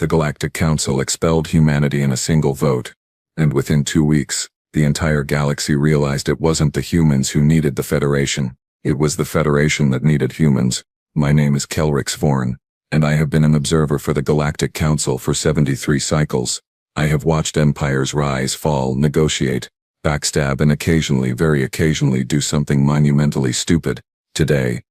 The Galactic Council expelled humanity in a single vote. And within 2 weeks, the entire galaxy realized it wasn't the humans who needed the Federation. It was the Federation that needed humans. My name is Kelrix Vorn, and I have been an observer for the Galactic Council for 73 cycles. I have watched empires rise, fall, negotiate, backstab, and occasionally, very occasionally, do something monumentally stupid. Today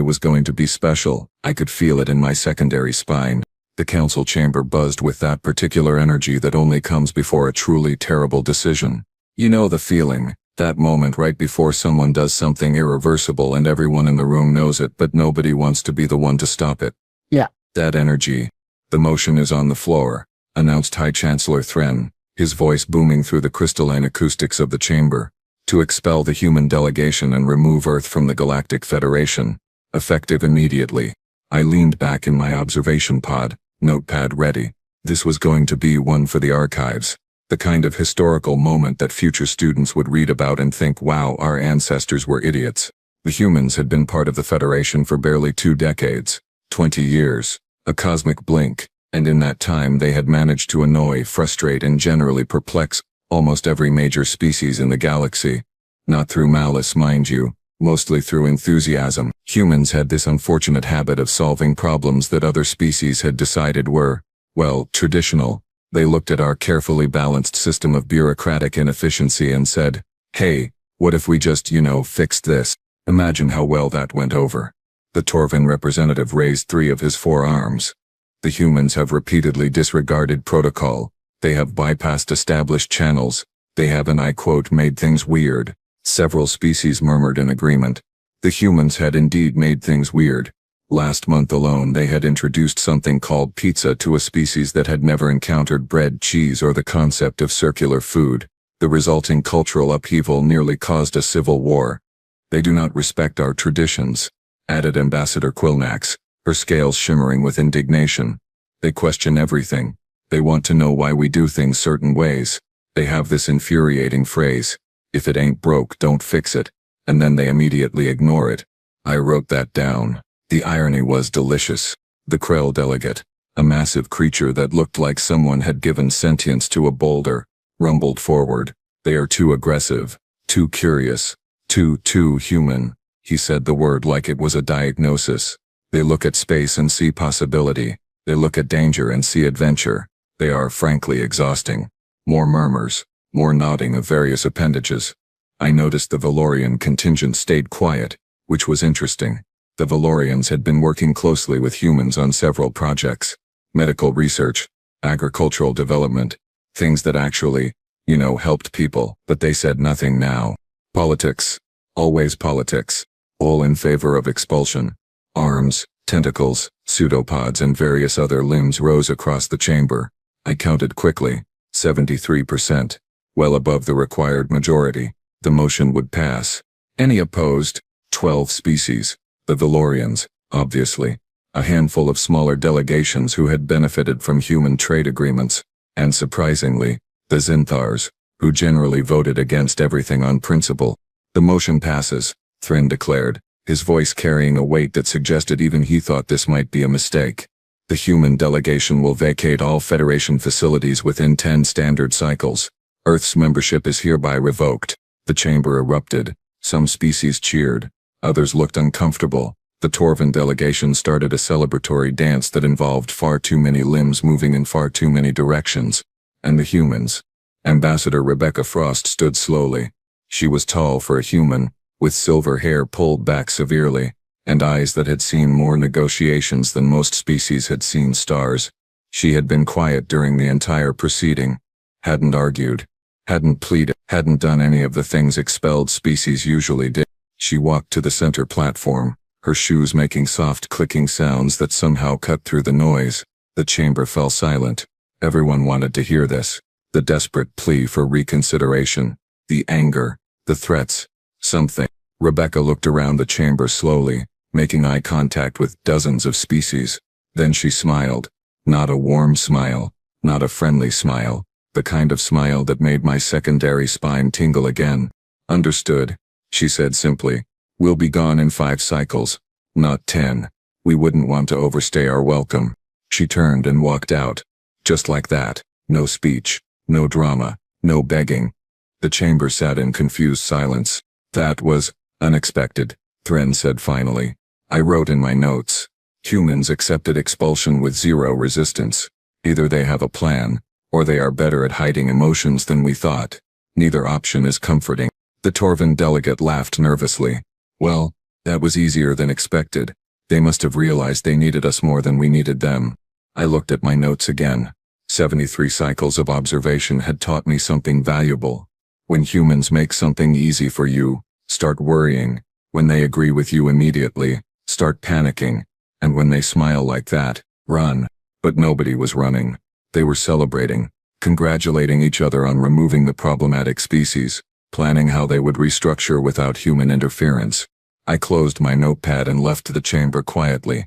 was going to be special. I could feel it in my secondary spine. The council chamber buzzed with that particular energy that only comes before a truly terrible decision. You know the feeling, that moment right before someone does something irreversible and everyone in the room knows it, but nobody wants to be the one to stop it. Yeah. That energy. The motion is on the floor, announced High Chancellor Thren, his voice booming through the crystalline acoustics of the chamber, to expel the human delegation and remove Earth from the Galactic Federation, effective immediately. I leaned back in my observation pod, notepad ready. This was going to be one for the archives, the kind of historical moment that future students would read about and think, wow, our ancestors were idiots. The humans had been part of the Federation for barely 2 decades, 20 years, a cosmic blink, and in that time they had managed to annoy, frustrate, and generally perplex almost every major species in the galaxy. Not through malice, mind you, mostly through enthusiasm. Humans had this unfortunate habit of solving problems that other species had decided were, well, traditional. They looked at our carefully balanced system of bureaucratic inefficiency and said, hey, what if we just, fixed this? Imagine how well that went over. The Torvan representative raised 3 of his 4 arms. The humans have repeatedly disregarded protocol. They have bypassed established channels. They have, and I quote, made things weird. Several species murmured in agreement. The humans had indeed made things weird. Last month alone they had introduced something called pizza to a species that had never encountered bread, cheese, or the concept of circular food. The resulting cultural upheaval nearly caused a civil war. They do not respect our traditions, added Ambassador Quilnax, her scales shimmering with indignation. They question everything. They want to know why we do things certain ways. They have this infuriating phrase, if it ain't broke, don't fix it, and then they immediately ignore it. I wrote that down. The irony was delicious. The Krell delegate, a massive creature that looked like someone had given sentience to a boulder, rumbled forward. They are too aggressive, too curious, too human. He said the word like it was a diagnosis. They look at space and see possibility. They look at danger and see adventure. They are frankly exhausting. More murmurs, more nodding of various appendages. I noticed the Valorian contingent stayed quiet, which was interesting. The Valorians had been working closely with humans on several projects. Medical research, agricultural development, things that actually, helped people, but they said nothing now. Politics. Always politics. All in favor of expulsion. Arms, tentacles, pseudopods, and various other limbs rose across the chamber. I counted quickly. 73%. Well above the required majority. The motion would pass. Any opposed? 12 species. The Valorians, obviously. A handful of smaller delegations who had benefited from human trade agreements. And surprisingly, the Zinthars, who generally voted against everything on principle. The motion passes, Thren declared, his voice carrying a weight that suggested even he thought this might be a mistake. The human delegation will vacate all Federation facilities within 10 standard cycles. Earth's membership is hereby revoked. The chamber erupted. Some species cheered. Others looked uncomfortable. The Torvan delegation started a celebratory dance that involved far too many limbs moving in far too many directions. And the humans. Ambassador Rebecca Frost stood slowly. She was tall for a human, with silver hair pulled back severely, and eyes that had seen more negotiations than most species had seen stars. She had been quiet during the entire proceeding. Hadn't argued. Hadn't pleaded. Hadn't done any of the things expelled species usually did. She walked to the center platform, her shoes making soft clicking sounds that somehow cut through the noise. The chamber fell silent. Everyone wanted to hear this. The desperate plea for reconsideration. The anger. The threats. Something. Rebecca looked around the chamber slowly, making eye contact with dozens of species. Then she smiled. Not a warm smile. Not a friendly smile. The kind of smile that made my secondary spine tingle again. Understood, she said simply. We'll be gone in 5 cycles. Not 10. We wouldn't want to overstay our welcome. She turned and walked out. Just like that. No speech. No drama. No begging. The chamber sat in confused silence. That was unexpected, Thren said finally. I wrote in my notes. Humans accepted expulsion with zero resistance. Either they have a plan, or they are better at hiding emotions than we thought. Neither option is comforting. The Torvan delegate laughed nervously. Well, that was easier than expected. They must have realized they needed us more than we needed them. I looked at my notes again. 73 cycles of observation had taught me something valuable. When humans make something easy for you, start worrying. When they agree with you immediately, start panicking. And when they smile like that, run. But nobody was running. They were celebrating, congratulating each other on removing the problematic species, planning how they would restructure without human interference. I closed my notepad and left the chamber quietly.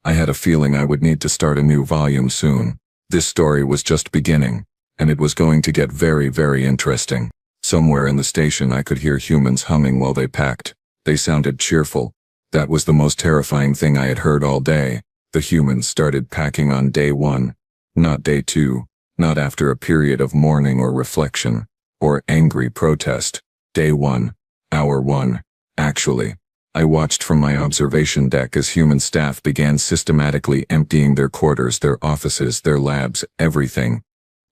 I had a feeling I would need to start a new volume soon. This story was just beginning, and it was going to get very, very interesting. Somewhere in the station I could hear humans humming while they packed. They sounded cheerful. That was the most terrifying thing I had heard all day. The humans started packing on day 1, not day 2, not after a period of mourning or reflection, or angry protest. Day 1, hour 1. Actually, I watched from my observation deck as human staff began systematically emptying their quarters, their offices, their labs, everything.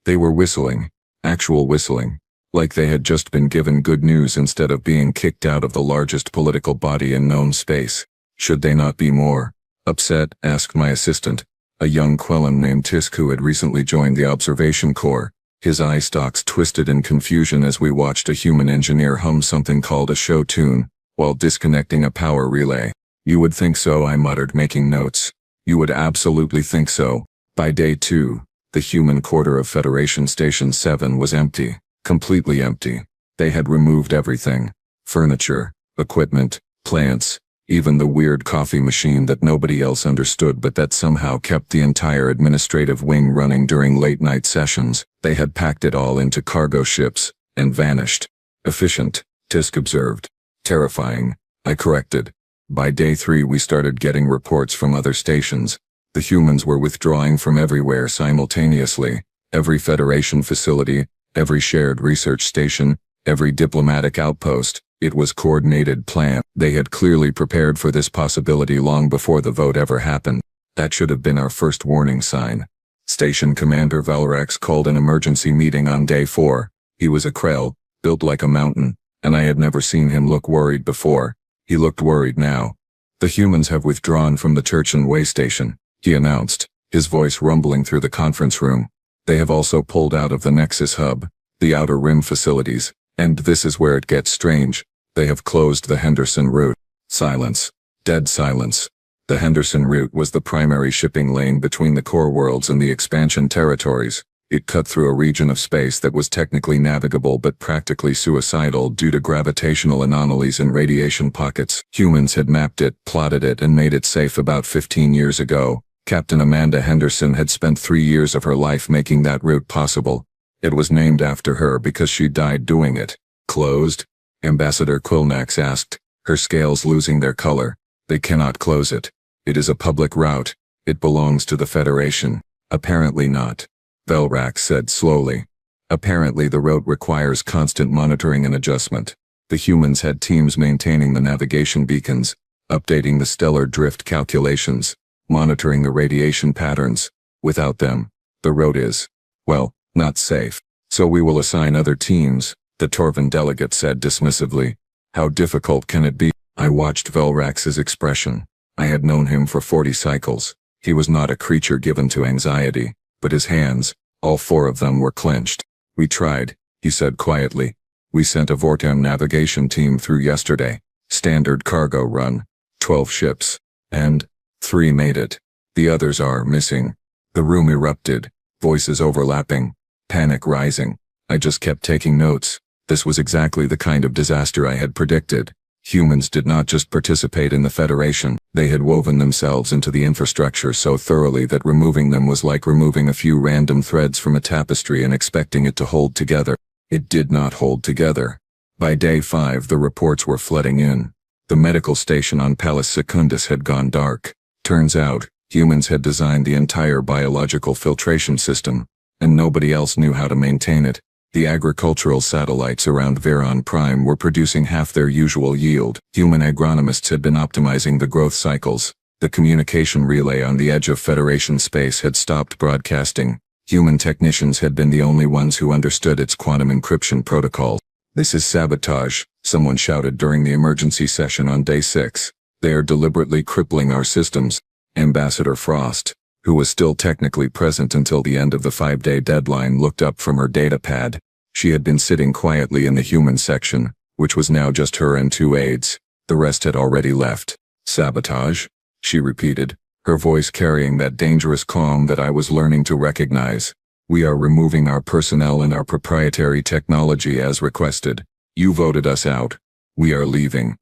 They were whistling, actual whistling, like they had just been given good news instead of being kicked out of the largest political body in known space. Should they not be more upset? Asked my assistant, a young Quellan named Tisk who had recently joined the observation corps. His eye stalks twisted in confusion as we watched a human engineer hum something called a show tune, while disconnecting a power relay. You would think so, I muttered, making notes. You would absolutely think so. By day 2, the human quarter of Federation Station 7 was empty. Completely empty. They had removed everything. Furniture, equipment, plants, even the weird coffee machine that nobody else understood but that somehow kept the entire administrative wing running during late-night sessions. They had packed it all into cargo ships and vanished. Efficient, Tisk observed. Terrifying, I corrected. By day 3 we started getting reports from other stations. The humans were withdrawing from everywhere simultaneously. Every Federation facility, every shared research station, every diplomatic outpost. It was coordinated plan. They had clearly prepared for this possibility long before the vote ever happened. That should have been our first warning sign. Station Commander Valrax called an emergency meeting on day 4. He was a Krell, built like a mountain, and I had never seen him look worried before. He looked worried now. The humans have withdrawn from the Turchin Way station, he announced, his voice rumbling through the conference room. They have also pulled out of the Nexus Hub, the Outer Rim facilities, and this is where it gets strange. They have closed the Henderson route. Silence. Dead silence. The Henderson route was the primary shipping lane between the core worlds and the expansion territories. It cut through a region of space that was technically navigable but practically suicidal due to gravitational anomalies and radiation pockets. Humans had mapped it, plotted it, and made it safe about 15 years ago. Captain Amanda Henderson had spent 3 years of her life making that route possible. It was named after her because she died doing it. Closed? Ambassador Quilnax asked, her scales losing their color. They cannot close it. It is a public route. It belongs to the Federation. Apparently not. Velrax said slowly. Apparently the route requires constant monitoring and adjustment. The humans had teams maintaining the navigation beacons, updating the stellar drift calculations, monitoring the radiation patterns. Without them, the road is, well, not safe. So we will assign other teams, the Torvan delegate said dismissively. How difficult can it be? I watched Velrax's expression. I had known him for 40 cycles. He was not a creature given to anxiety, but his hands, all 4 of them, were clenched. We tried, he said quietly. We sent a Vortem navigation team through yesterday. Standard cargo run. 12 ships. And 3 made it. The others are missing. The room erupted, voices overlapping, panic rising. I just kept taking notes. This was exactly the kind of disaster I had predicted. Humans did not just participate in the Federation, they had woven themselves into the infrastructure so thoroughly that removing them was like removing a few random threads from a tapestry and expecting it to hold together. It did not hold together. By day 5 the reports were flooding in. The medical station on Pallas Secundus had gone dark. Turns out, Humans had designed the entire biological filtration system, and nobody else knew how to maintain it. The agricultural satellites around Veron Prime were producing half their usual yield. Human agronomists had been optimizing the growth cycles. The communication relay on the edge of Federation space had stopped broadcasting. Human technicians had been the only ones who understood its quantum encryption protocol. "This is sabotage," someone shouted during the emergency session on day 6. "They are deliberately crippling our systems." Ambassador Frost, who was still technically present until the end of the 5-day deadline, looked up from her datapad. She had been sitting quietly in the human section, which was now just her and 2 aides. The rest had already left. "Sabotage?" she repeated, her voice carrying that dangerous calm that I was learning to recognize. "We are removing our personnel and our proprietary technology as requested. You voted us out. We are leaving.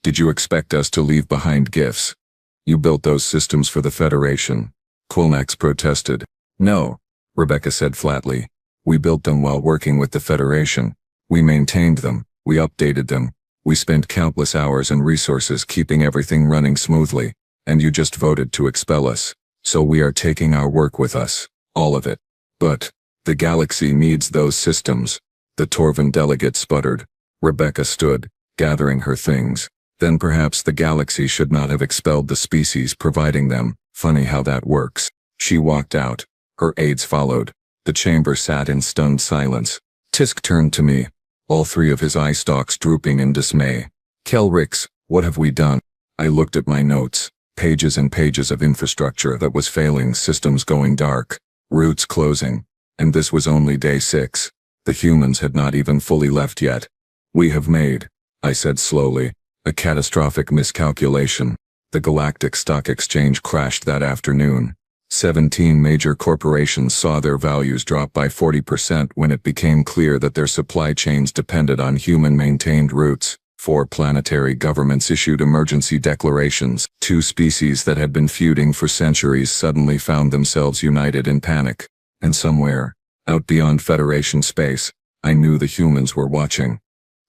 Did you expect us to leave behind gifts? You built those systems for the Federation." Quilnax protested. "No," Rebecca said flatly. "We built them while working with the Federation. We maintained them. We updated them. We spent countless hours and resources keeping everything running smoothly. And you just voted to expel us. So we are taking our work with us. All of it. But the galaxy needs those systems." The Torvan delegate sputtered. Rebecca stood, gathering her things. "Then perhaps the galaxy should not have expelled the species providing them. Funny how that works." She walked out. Her aides followed. The chamber sat in stunned silence. Tisk turned to me, all 3 of his eye stalks drooping in dismay. "Kelrix, what have we done?" I looked at my notes. Pages and pages of infrastructure that was failing, systems going dark, routes closing. And this was only day 6. The humans had not even fully left yet. "We have made," I said slowly, "a catastrophic miscalculation." The Galactic Stock Exchange crashed that afternoon. 17 major corporations saw their values drop by 40% when it became clear that their supply chains depended on human-maintained routes. 4 planetary governments issued emergency declarations. 2 species that had been feuding for centuries suddenly found themselves united in panic. And somewhere, out beyond Federation space, I knew the humans were watching.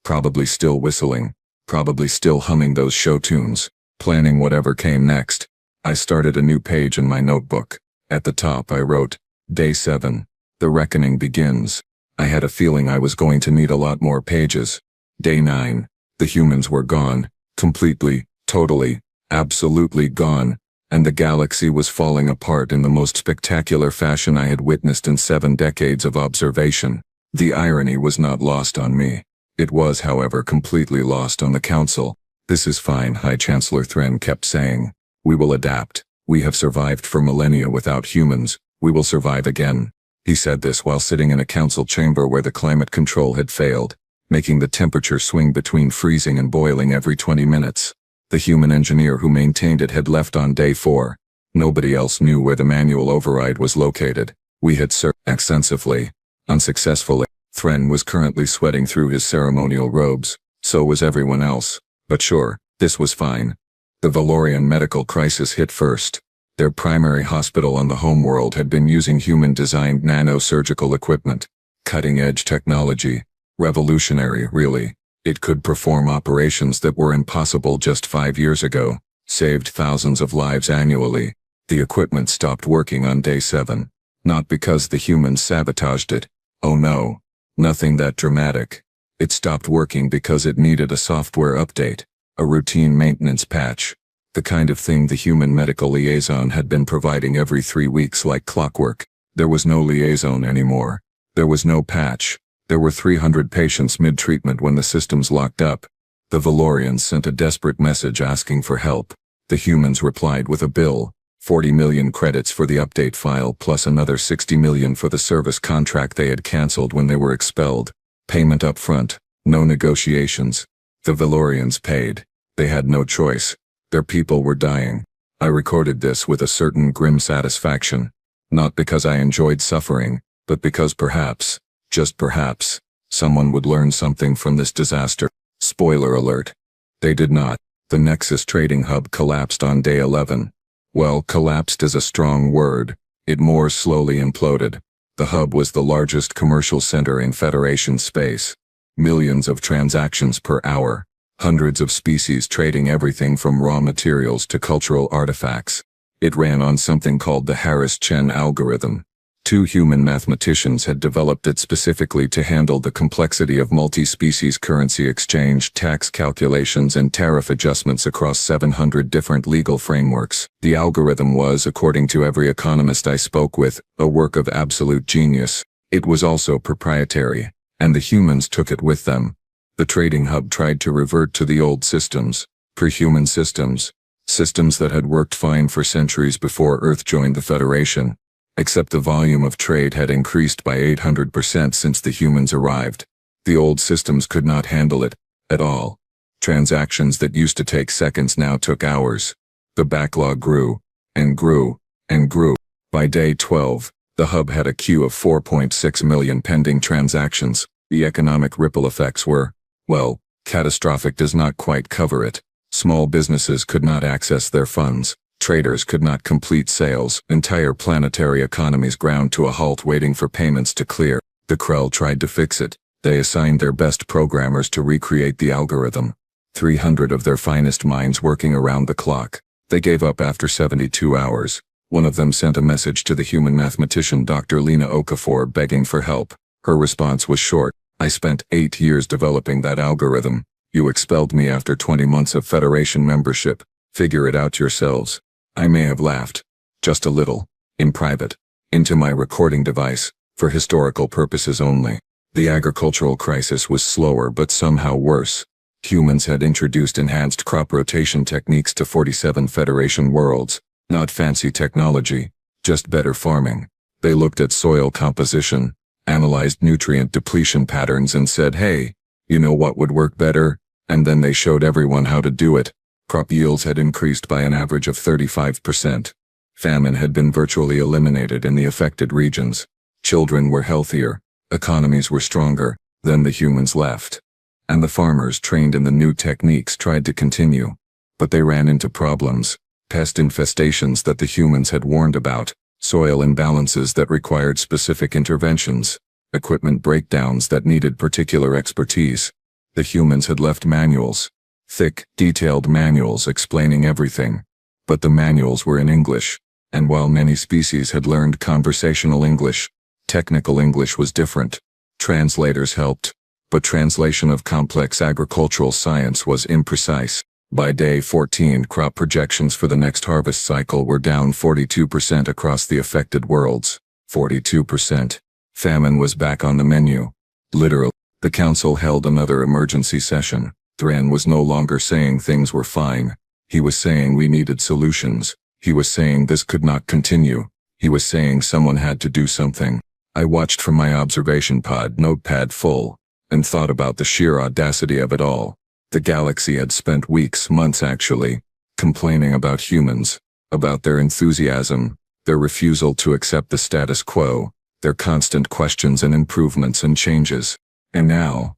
Probably still whistling. Probably still humming those show tunes. Planning whatever came next. I started a new page in my notebook. At the top I wrote, "Day 7. The reckoning begins." I had a feeling I was going to need a lot more pages. Day 9. The humans were gone. Completely, totally, absolutely gone. And the galaxy was falling apart in the most spectacular fashion I had witnessed in 7 decades of observation. The irony was not lost on me. It was, however, completely lost on the Council. "This is fine," High Chancellor Thren kept saying. "We will adapt. We have survived for millennia without humans. We will survive again." He said this while sitting in a council chamber where the climate control had failed, making the temperature swing between freezing and boiling every 20 minutes. The human engineer who maintained it had left on day 4. Nobody else knew where the manual override was located. We had searched extensively. Unsuccessfully. Thren was currently sweating through his ceremonial robes. So was everyone else. But sure, this was fine. The Valorian medical crisis hit first. Their primary hospital on the homeworld had been using human-designed nano-surgical equipment. Cutting-edge technology. Revolutionary, really. It could perform operations that were impossible just 5 years ago. Saved thousands of lives annually. The equipment stopped working on day 7. Not because the humans sabotaged it. Oh no. Nothing that dramatic. It stopped working because it needed a software update. A routine maintenance patch. The kind of thing the human medical liaison had been providing every 3 weeks like clockwork. There was no liaison anymore. There was no patch. There were 300 patients mid-treatment when the systems locked up. The Valorians sent a desperate message asking for help. The humans replied with a bill. 40 million credits for the update file plus another 60 million for the service contract they had cancelled when they were expelled. Payment up front. No negotiations. The Valorians paid. They had no choice. Their people were dying. I recorded this with a certain grim satisfaction. Not because I enjoyed suffering, but because perhaps, just perhaps, someone would learn something from this disaster. Spoiler alert. They did not. The Nexus trading hub collapsed on day 11. Well, collapsed is a strong word. It more slowly imploded. The hub was the largest commercial center in Federation space. Millions of transactions per hour. Hundreds of species trading everything from raw materials to cultural artifacts. It ran on something called the Harris-Chen algorithm. Two human mathematicians had developed it specifically to handle the complexity of multi-species currency exchange, tax calculations, and tariff adjustments across 700 different legal frameworks. The algorithm was, according to every economist I spoke with, a work of absolute genius. It was also proprietary, and the humans took it with them. The trading hub tried to revert to the old systems, pre-human systems, systems that had worked fine for centuries before Earth joined the Federation. Except the volume of trade had increased by 800% since the humans arrived. The old systems could not handle it, at all. Transactions that used to take seconds now took hours. The backlog grew, and grew, and grew. By day 12, the hub had a queue of 4.6 million pending transactions. The economic ripple effects were, well, catastrophic does not quite cover it. Small businesses could not access their funds. Traders could not complete sales. Entire planetary economies ground to a halt waiting for payments to clear. The Krell tried to fix it. They assigned their best programmers to recreate the algorithm. 300 of their finest minds working around the clock. They gave up after 72 hours. One of them sent a message to the human mathematician Dr. Lena Okafor begging for help. Her response was short. I spent 8 years developing that algorithm. You expelled me after 20 months of Federation membership. Figure it out yourselves. I may have laughed, just a little, in private, into my recording device, for historical purposes only. The agricultural crisis was slower but somehow worse. Humans had introduced enhanced crop rotation techniques to 47 Federation worlds, not fancy technology, just better farming. They looked at soil composition, analyzed nutrient depletion patterns and said, hey, you know what would work better? And then they showed everyone how to do it. Crop yields had increased by an average of 35%. Famine had been virtually eliminated in the affected regions. Children were healthier, economies were stronger. Then the humans left. And the farmers trained in the new techniques tried to continue. But they ran into problems. Pest infestations that the humans had warned about, soil imbalances that required specific interventions, equipment breakdowns that needed particular expertise. The humans had left manuals. Thick, detailed manuals explaining everything. But the manuals were in English, and while many species had learned conversational English, technical English was different. Translators helped, but translation of complex agricultural science was imprecise. By day 14, crop projections for the next harvest cycle were down 42% across the affected worlds. 42%. Famine was back on the menu. Literally. The council held another emergency session. Thran was no longer saying things were fine. He was saying we needed solutions. He was saying this could not continue. He was saying someone had to do something. I watched from my observation pod, notepad full, and thought about the sheer audacity of it all. The galaxy had spent weeks, months actually, complaining about humans, about their enthusiasm, their refusal to accept the status quo, their constant questions and improvements and changes. And now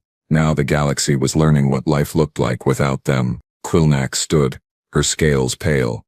the galaxy was learning what life looked like without them. Quilnak stood, her scales pale.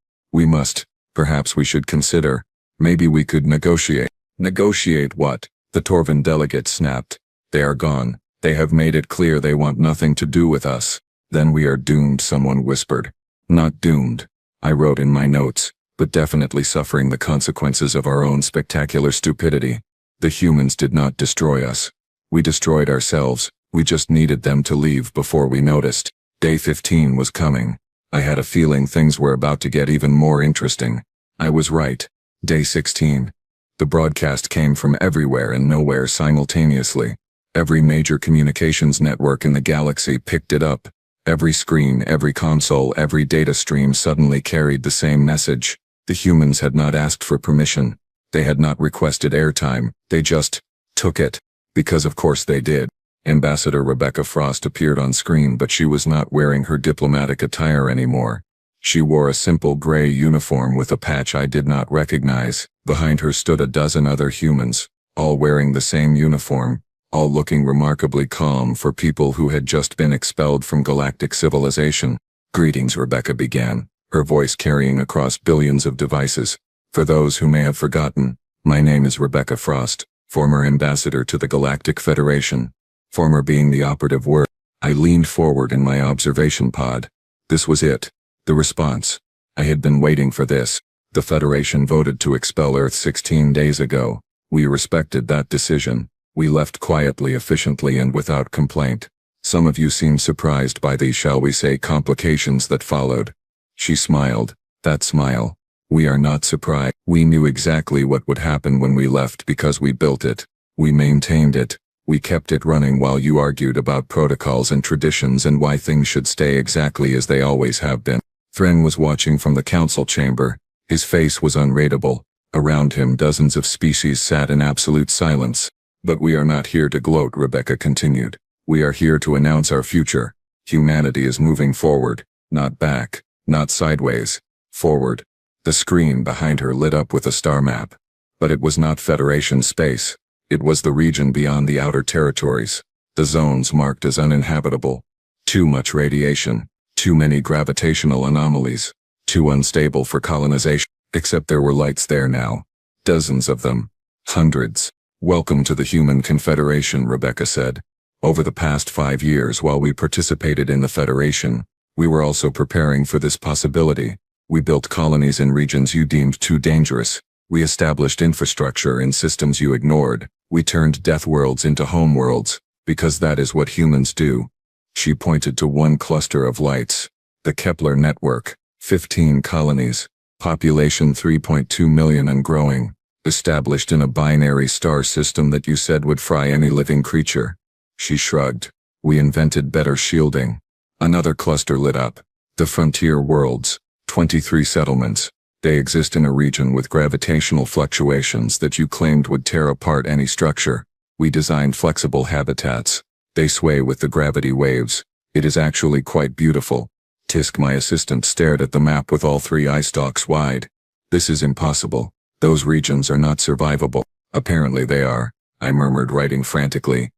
Perhaps we should consider, maybe we could negotiate. Negotiate what? The Torvan delegate snapped. They are gone. They have made it clear they want nothing to do with us. Then we are doomed, someone whispered. Not doomed, I wrote in my notes, but definitely suffering the consequences of our own spectacular stupidity. The humans did not destroy us. We destroyed ourselves. We just needed them to leave before we noticed. Day 15 was coming. I had a feeling things were about to get even more interesting. I was right. Day 16. The broadcast came from everywhere and nowhere simultaneously. Every major communications network in the galaxy picked it up. Every screen, every console, every data stream suddenly carried the same message. The humans had not asked for permission. They had not requested airtime. They just took it. Because of course they did. Ambassador Rebecca Frost appeared on screen, but she was not wearing her diplomatic attire anymore. She wore a simple gray uniform with a patch I did not recognize. Behind her stood a dozen other humans, all wearing the same uniform, all looking remarkably calm for people who had just been expelled from galactic civilization. Greetings, Rebecca began, her voice carrying across billions of devices. For those who may have forgotten, my name is Rebecca Frost, former ambassador to the Galactic Federation. Former being the operative word. I leaned forward in my observation pod. This was it. The response. I had been waiting for this. The Federation voted to expel Earth 16 days ago. We respected that decision. We left quietly, efficiently, and without complaint. Some of you seemed surprised by the, shall we say, complications that followed. She smiled. That smile. We are not surprised. We knew exactly what would happen when we left because we built it. We maintained it. We kept it running while you argued about protocols and traditions and why things should stay exactly as they always have been. Thren was watching from the council chamber. His face was unreadable. Around him dozens of species sat in absolute silence. But we are not here to gloat, Rebecca continued. We are here to announce our future. Humanity is moving forward, not back, not sideways, forward. The screen behind her lit up with a star map. But it was not Federation space. It was the region beyond the outer territories. The zones marked as uninhabitable. Too much radiation. Too many gravitational anomalies. Too unstable for colonization. Except there were lights there now. Dozens of them. Hundreds. Welcome to the Human Confederation, Rebecca said. Over the past 5 years while we participated in the Federation, we were also preparing for this possibility. We built colonies in regions you deemed too dangerous. We established infrastructure in systems you ignored. We turned death worlds into home worlds, because that is what humans do. She pointed to one cluster of lights. The Kepler network. 15 colonies. Population 3.2 million and growing. Established in a binary star system that you said would fry any living creature. She shrugged. We invented better shielding. Another cluster lit up. The frontier worlds. 23 settlements. They exist in a region with gravitational fluctuations that you claimed would tear apart any structure. We designed flexible habitats. They sway with the gravity waves. It is actually quite beautiful. Tisk, my assistant, stared at the map with all 3 eye stalks wide. This is impossible. Those regions are not survivable. Apparently they are, I murmured, writing frantically.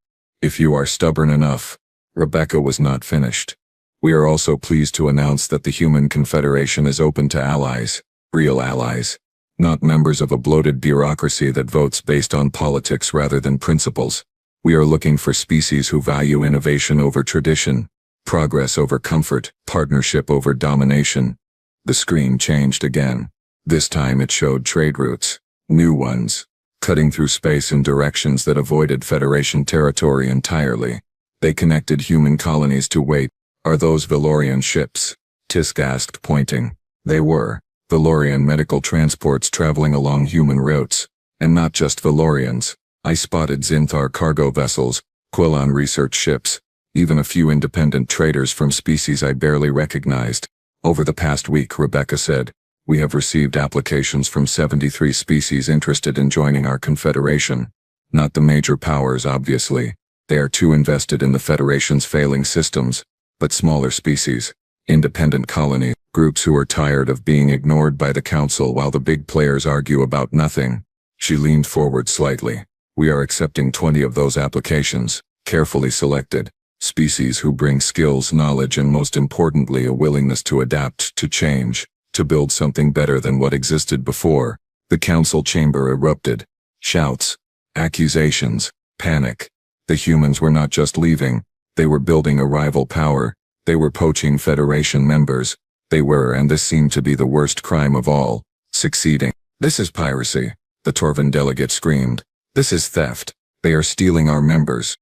If you are stubborn enough. Rebecca was not finished. We are also pleased to announce that the Human Confederation is open to allies. Real allies. Not members of a bloated bureaucracy that votes based on politics rather than principles. We are looking for species who value innovation over tradition, progress over comfort, partnership over domination. The screen changed again. This time it showed trade routes. New ones. Cutting through space in directions that avoided Federation territory entirely. They connected human colonies to wait. Are those Valorian ships? Tisk asked, pointing. They were. Valorian medical transports traveling along human routes. And not just Valorians. I spotted Zinthar cargo vessels, Quilon research ships, even a few independent traders from species I barely recognized. Over the past week, Rebecca said, we have received applications from 73 species interested in joining our confederation. Not the major powers, obviously. They are too invested in the Federation's failing systems, but smaller species, independent colonies, groups who are tired of being ignored by the Council while the big players argue about nothing. She leaned forward slightly. We are accepting 20 of those applications, carefully selected, species who bring skills, knowledge, and most importantly a willingness to adapt, to change, to build something better than what existed before. The council chamber erupted. Shouts, accusations, panic. The humans were not just leaving, they were building a rival power, they were poaching Federation members, they were, and this seemed to be the worst crime of all, succeeding. This is piracy, the Torvan delegate screamed. This is theft. They are stealing our members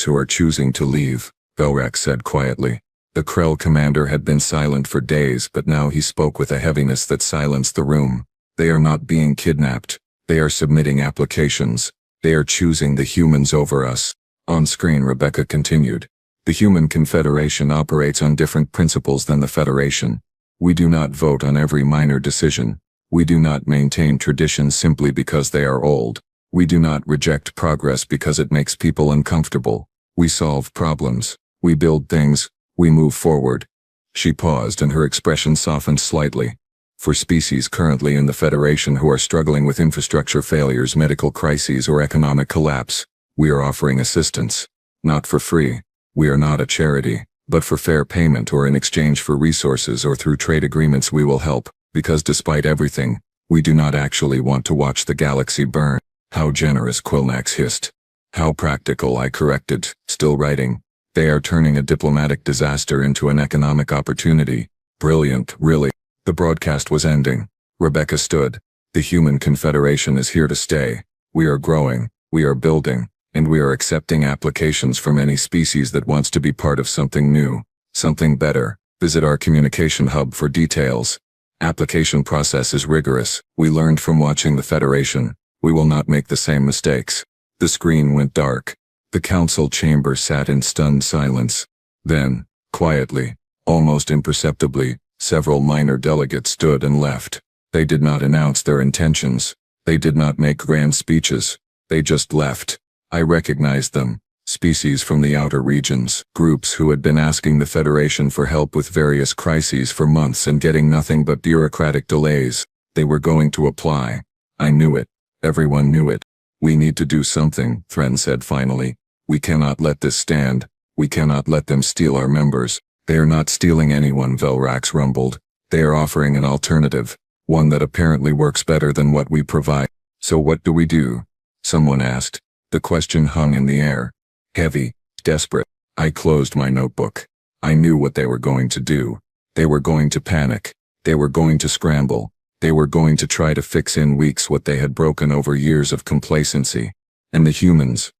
who are choosing to leave, Velrak said quietly. The Krell commander had been silent for days, but now he spoke with a heaviness that silenced the room. They are not being kidnapped. They are submitting applications. They are choosing the humans over us. On screen, Rebecca continued. The Human Confederation operates on different principles than the Federation. We do not vote on every minor decision. We do not maintain traditions simply because they are old. We do not reject progress because it makes people uncomfortable. We solve problems. We build things. We move forward. She paused and her expression softened slightly. For species currently in the Federation who are struggling with infrastructure failures, medical crises, or economic collapse, we are offering assistance. Not for free. We are not a charity, but for fair payment or in exchange for resources or through trade agreements we will help, because despite everything, we do not actually want to watch the galaxy burn. How generous, Quilnax hissed. How practical, I corrected, still writing. They are turning a diplomatic disaster into an economic opportunity. Brilliant, really. The broadcast was ending. Rebecca stood. The Human Confederation is here to stay. We are growing, we are building, and we are accepting applications from any species that wants to be part of something new, something better. Visit our communication hub for details. Application process is rigorous. We learned from watching the Federation. We will not make the same mistakes. The screen went dark. The council chamber sat in stunned silence. Then, quietly, almost imperceptibly, several minor delegates stood and left. They did not announce their intentions. They did not make grand speeches. They just left. I recognized them. Species from the outer regions, groups who had been asking the Federation for help with various crises for months and getting nothing but bureaucratic delays. They were going to apply. I knew it. Everyone knew it. We need to do something, Thren said finally. We cannot let this stand. We cannot let them steal our members. They are not stealing anyone, Velrax rumbled. They are offering an alternative, one that apparently works better than what we provide. So what do we do? Someone asked. The question hung in the air. Heavy, desperate. I closed my notebook. I knew what they were going to do. They were going to panic. They were going to scramble. They were going to try to fix in weeks what they had broken over years of complacency. And the humans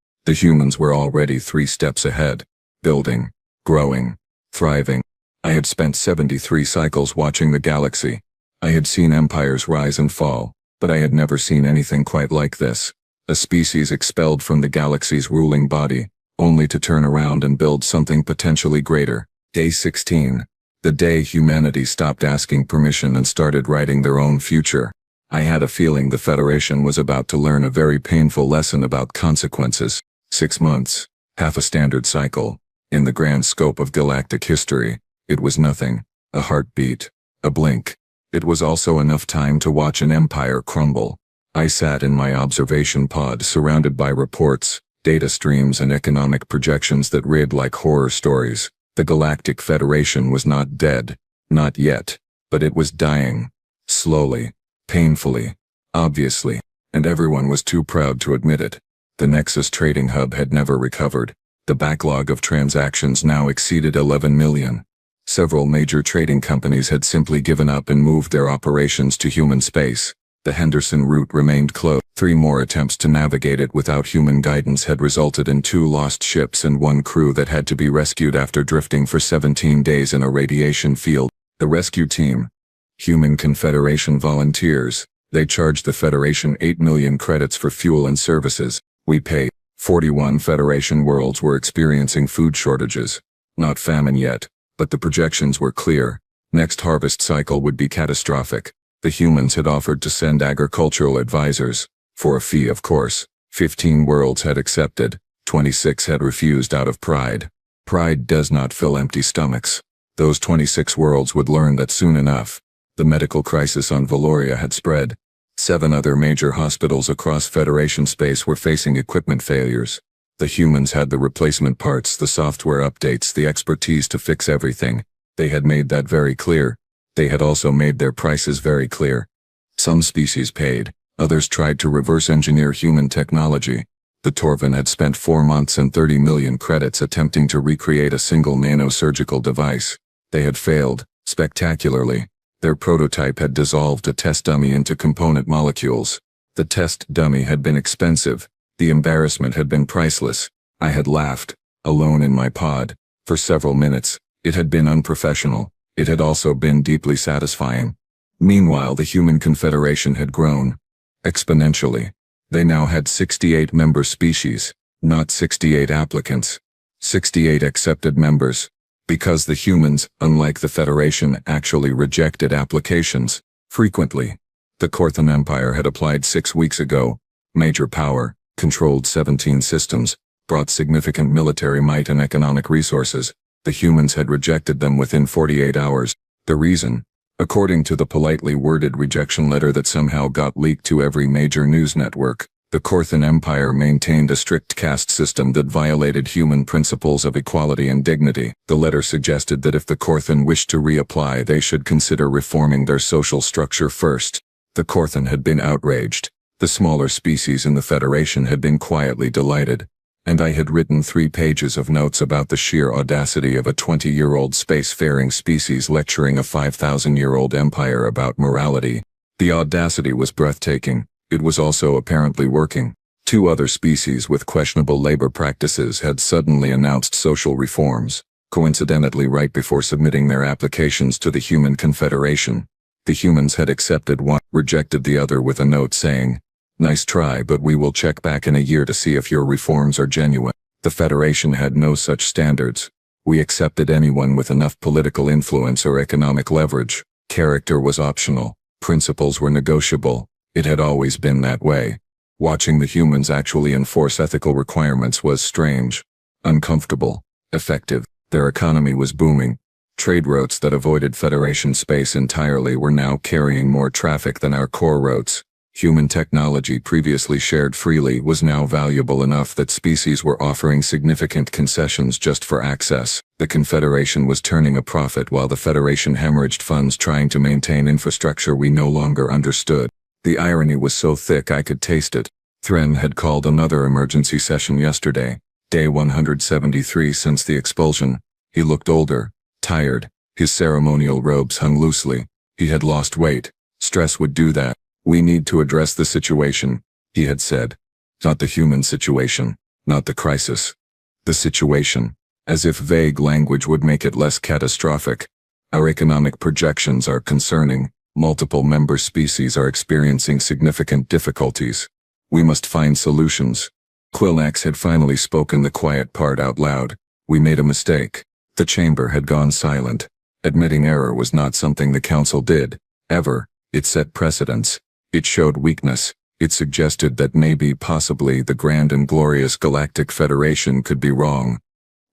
were already 3 steps ahead. Building, growing, thriving. I had spent 73 cycles watching the galaxy. I had seen empires rise and fall, but I had never seen anything quite like this. A species expelled from the galaxy's ruling body, only to turn around and build something potentially greater. Day 16. The day humanity stopped asking permission and started writing their own future. I had a feeling the Federation was about to learn a very painful lesson about consequences. 6 months. Half a standard cycle. In the grand scope of galactic history, it was nothing. A heartbeat. A blink. It was also enough time to watch an empire crumble. I sat in my observation pod surrounded by reports, data streams and economic projections that read like horror stories. The Galactic Federation was not dead. Not yet. But it was dying. Slowly. Painfully. Obviously. And everyone was too proud to admit it. The Nexus trading hub had never recovered. The backlog of transactions now exceeded 11 million. Several major trading companies had simply given up and moved their operations to human space. The Henderson route remained closed. 3 more attempts to navigate it without human guidance had resulted in 2 lost ships and 1 crew that had to be rescued after drifting for 17 days in a radiation field. The rescue team. Human Confederation volunteers. They charged the Federation 8 million credits for fuel and services. We paid. 41 Federation worlds were experiencing food shortages. Not famine yet, but the projections were clear. Next harvest cycle would be catastrophic. The humans had offered to send agricultural advisors. For a fee, of course. 15 worlds had accepted. 26 had refused out of pride. Pride does not fill empty stomachs. Those 26 worlds would learn that soon enough. The medical crisis on Valoria had spread. 7 other major hospitals across Federation space were facing equipment failures. The humans had the replacement parts, the software updates, the expertise to fix everything. They had made that very clear. They had also made their prices very clear. Some species paid, others tried to reverse engineer human technology. The Torvin had spent 4 months and 30 million credits attempting to recreate a single nanosurgical device. They had failed, spectacularly. Their prototype had dissolved a test dummy into component molecules. The test dummy had been expensive. The embarrassment had been priceless. I had laughed, alone in my pod. For several minutes, it had been unprofessional. It had also been deeply satisfying. Meanwhile, the Human Confederation had grown. Exponentially. They now had 68 member species, not 68 applicants. 68 accepted members. Because the humans, unlike the Federation, actually rejected applications. Frequently. The Korthan Empire had applied 6 weeks ago. Major power, controlled 17 systems, brought significant military might and economic resources. The humans had rejected them within 48 hours. The reason? According to the politely worded rejection letter that somehow got leaked to every major news network, the Korthan Empire maintained a strict caste system that violated human principles of equality and dignity. The letter suggested that if the Korthan wished to reapply, they should consider reforming their social structure first. The Korthan had been outraged. The smaller species in the Federation had been quietly delighted. And I had written 3 pages of notes about the sheer audacity of a 20-year-old spacefaring species lecturing a 5,000-year-old empire about morality. The audacity was breathtaking. It was also apparently working. 2 other species with questionable labor practices had suddenly announced social reforms, coincidentally right before submitting their applications to the Human Confederation. The humans had accepted one, rejected the other with a note saying, "Nice try, but we will check back in a year to see if your reforms are genuine." The Federation had no such standards. We accepted anyone with enough political influence or economic leverage. Character was optional. Principles were negotiable. It had always been that way. Watching the humans actually enforce ethical requirements was strange, uncomfortable, effective. Their economy was booming. Trade routes that avoided Federation space entirely were now carrying more traffic than our core routes. Human technology previously shared freely was now valuable enough that species were offering significant concessions just for access. The Confederation was turning a profit while the Federation hemorrhaged funds trying to maintain infrastructure we no longer understood. The irony was so thick I could taste it. Thren had called another emergency session yesterday, day 173 since the expulsion. He looked older, tired. His ceremonial robes hung loosely. He had lost weight. Stress would do that. "We need to address the situation," he had said. Not the human situation, not the crisis. The situation, as if vague language would make it less catastrophic. Our economic projections are concerning. Multiple member species are experiencing significant difficulties. We must find solutions. Quillax had finally spoken the quiet part out loud. We made a mistake. The chamber had gone silent. Admitting error was not something the council did, ever. It set precedents. It showed weakness. It suggested that maybe, possibly, the grand and glorious Galactic Federation could be wrong.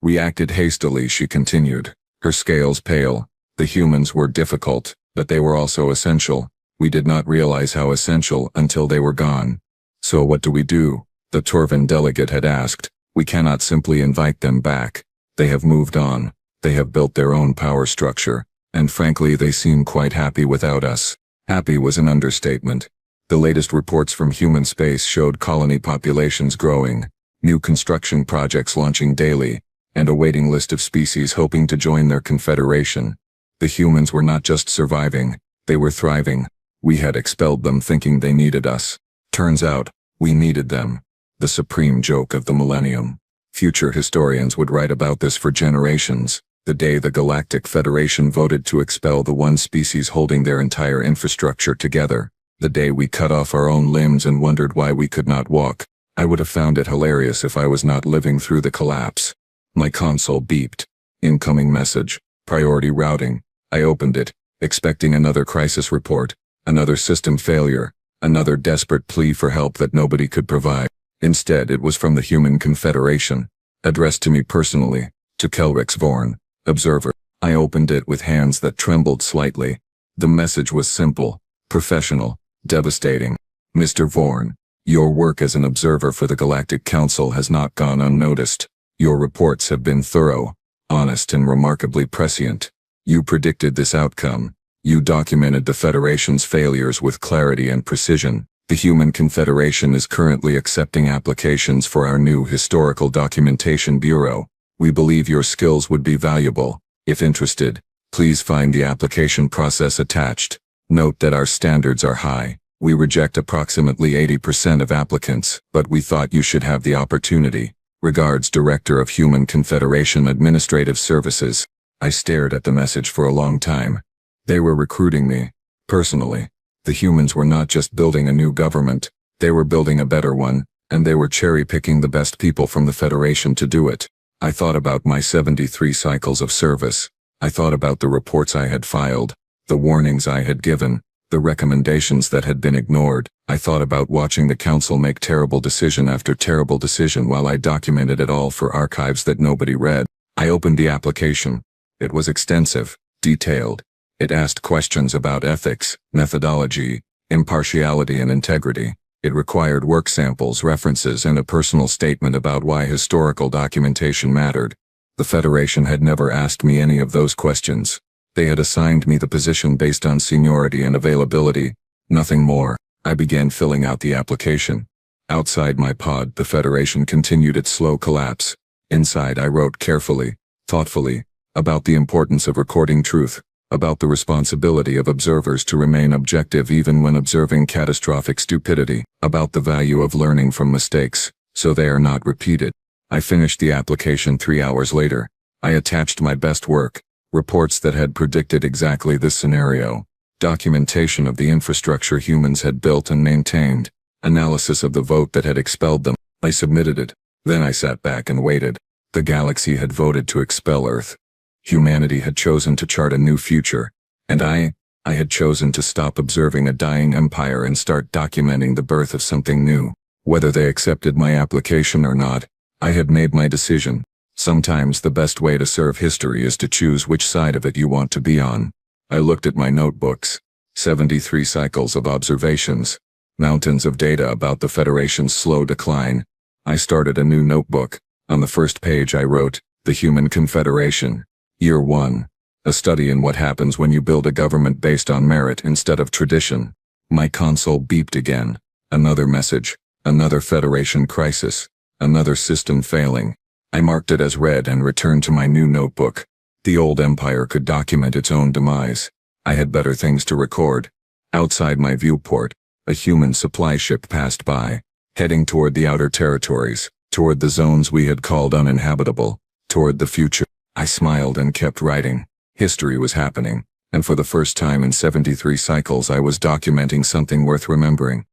We acted hastily, she continued, her scales pale. The humans were difficult, but they were also essential. We did not realize how essential until they were gone. "So what do we do?" the Torvan delegate had asked. "We cannot simply invite them back. They have moved on. They have built their own power structure, and frankly they seem quite happy without us." Happy was an understatement. The latest reports from human space showed colony populations growing, new construction projects launching daily, and a waiting list of species hoping to join their confederation. The humans were not just surviving, they were thriving. We had expelled them thinking they needed us. Turns out, we needed them. The supreme joke of the millennium. Future historians would write about this for generations. The day the Galactic Federation voted to expel the one species holding their entire infrastructure together. The day we cut off our own limbs and wondered why we could not walk. I would have found it hilarious if I was not living through the collapse. My console beeped. Incoming message. Priority routing. I opened it, expecting another crisis report, another system failure, another desperate plea for help that nobody could provide. Instead, it was from the Human Confederation, addressed to me personally, to Kelrix Vorn, Observer. I opened it with hands that trembled slightly. The message was simple, professional, devastating. "Mr. Vorn, your work as an observer for the Galactic Council has not gone unnoticed. Your reports have been thorough, honest and remarkably prescient. You predicted this outcome. You documented the Federation's failures with clarity and precision. The Human Confederation is currently accepting applications for our new Historical Documentation Bureau. We believe your skills would be valuable. If interested, please find the application process attached. Note that our standards are high. We reject approximately 80% of applicants, but we thought you should have the opportunity. Regards, Director of Human Confederation Administrative Services." I stared at the message for a long time. They were recruiting me, personally. The humans were not just building a new government, they were building a better one, and they were cherry-picking the best people from the Federation to do it. I thought about my 73 cycles of service. I thought about the reports I had filed, the warnings I had given, the recommendations that had been ignored. I thought about watching the Council make terrible decision after terrible decision while I documented it all for archives that nobody read. I opened the application. It was extensive, detailed. It asked questions about ethics, methodology, impartiality and integrity. It required work samples, references, and a personal statement about why historical documentation mattered. The Federation had never asked me any of those questions. They had assigned me the position based on seniority and availability, nothing more. I began filling out the application. Outside my pod, the Federation continued its slow collapse. Inside, I wrote carefully, thoughtfully, about the importance of recording truth, about the responsibility of observers to remain objective even when observing catastrophic stupidity, about the value of learning from mistakes, so they are not repeated. I finished the application 3 hours later. I attached my best work, reports that had predicted exactly this scenario, documentation of the infrastructure humans had built and maintained, analysis of the vote that had expelled them. I submitted it. Then I sat back and waited. The galaxy had voted to expel Earth. Humanity had chosen to chart a new future, and I had chosen to stop observing a dying empire and start documenting the birth of something new. Whether they accepted my application or not, I had made my decision. Sometimes the best way to serve history is to choose which side of it you want to be on. I looked at my notebooks. 73 cycles of observations. Mountains of data about the Federation's slow decline. I started a new notebook. On the first page I wrote, "The Human Confederation. Year 1. A study in what happens when you build a government based on merit instead of tradition." My console beeped again. Another message. Another Federation crisis. Another system failing. I marked it as read and returned to my new notebook. The old empire could document its own demise. I had better things to record. Outside my viewport, a human supply ship passed by, heading toward the outer territories, toward the zones we had called uninhabitable, toward the future. I smiled and kept writing. History was happening, and for the first time in 73 cycles I was documenting something worth remembering.